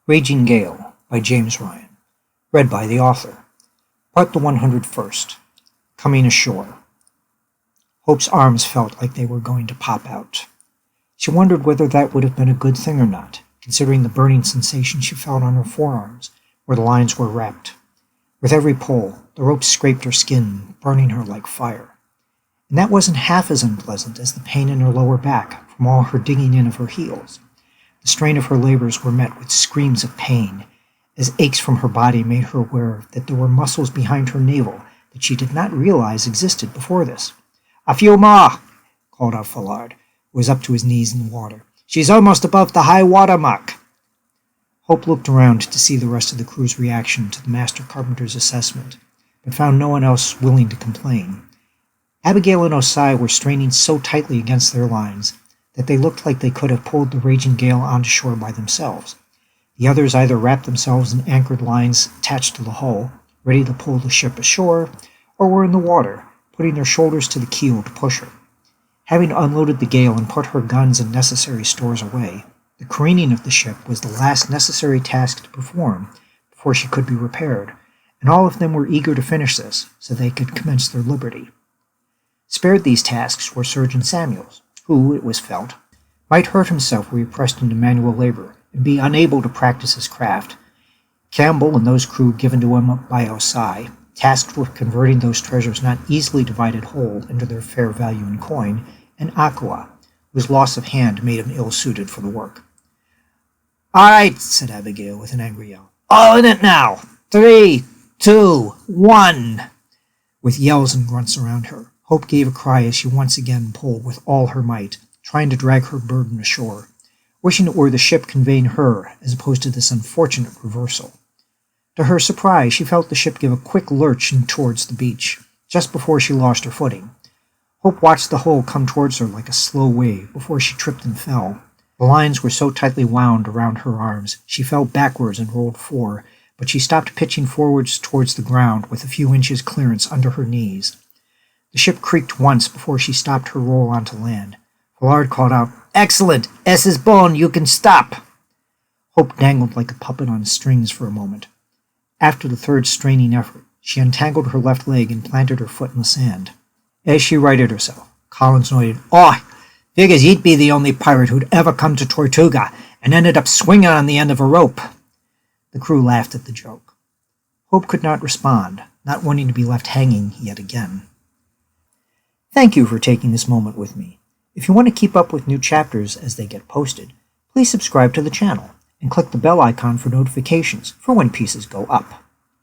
Raging Gale by James Ryan. Read by the author. Part the 101st. Coming ashore. Hope's arms felt like they were going to pop out. She wondered whether that would have been a good thing or not, considering the burning sensation she felt on her forearms, where the lines were wrapped. With every pull, the rope scraped her skin, burning her like fire. And that wasn't half as unpleasant as the pain in her lower back from all her digging in of her heels. The strain of her labors were met with screams of pain, as aches from her body made her aware that there were muscles behind her navel that she did not realize existed before this. "A few more," called out Fallard, who was up to his knees in the water. "She's almost above the high water mark." Hope looked around to see the rest of the crew's reaction to the master carpenter's assessment, but found no one else willing to complain. Abigail and Osai were straining so tightly against their lines that they looked like they could have pulled the Raging Gale onto shore by themselves. The others either wrapped themselves in anchored lines attached to the hull, ready to pull the ship ashore, or were in the water, putting their shoulders to the keel to push her. Having unloaded the Gale and put her guns and necessary stores away, the careening of the ship was the last necessary task to perform before she could be repaired, and all of them were eager to finish this so they could commence their liberty. Spared these tasks were Surgeon Samuels, who, it was felt, might hurt himself were he pressed into manual labor and be unable to practice his craft. Campbell and those crew given to him by Osai, tasked with converting those treasures not easily divided whole into their fair value in coin, and Aqua, whose loss of hand made him ill-suited for the work. "All right," said Abigail with an angry yell. "All in it now! 3, 2, 1! With yells and grunts around her, Hope gave a cry as she once again pulled with all her might, trying to drag her burden ashore, wishing it were the ship conveying her as opposed to this unfortunate reversal. To her surprise, she felt the ship give a quick lurch towards the beach, just before she lost her footing. Hope watched the hull come towards her like a slow wave before she tripped and fell. The lines were so tightly wound around her arms, she fell backwards and rolled 4, but she stopped pitching forwards towards the ground with a few inches clearance under her knees. The ship creaked once before she stopped her roll onto land. Fallard called out, "Excellent! S is bone, you can stop!" Hope dangled like a puppet on strings for a moment. After the third straining effort, she untangled her left leg and planted her foot in the sand. As she righted herself, Collins noted, "Oh, figures you'd be the only pirate who'd ever come to Tortuga and ended up swinging on the end of a rope." The crew laughed at the joke. Hope could not respond, not wanting to be left hanging yet again. Thank you for taking this moment with me. If you want to keep up with new chapters as they get posted, please subscribe to the channel and click the bell icon for notifications for when pieces go up.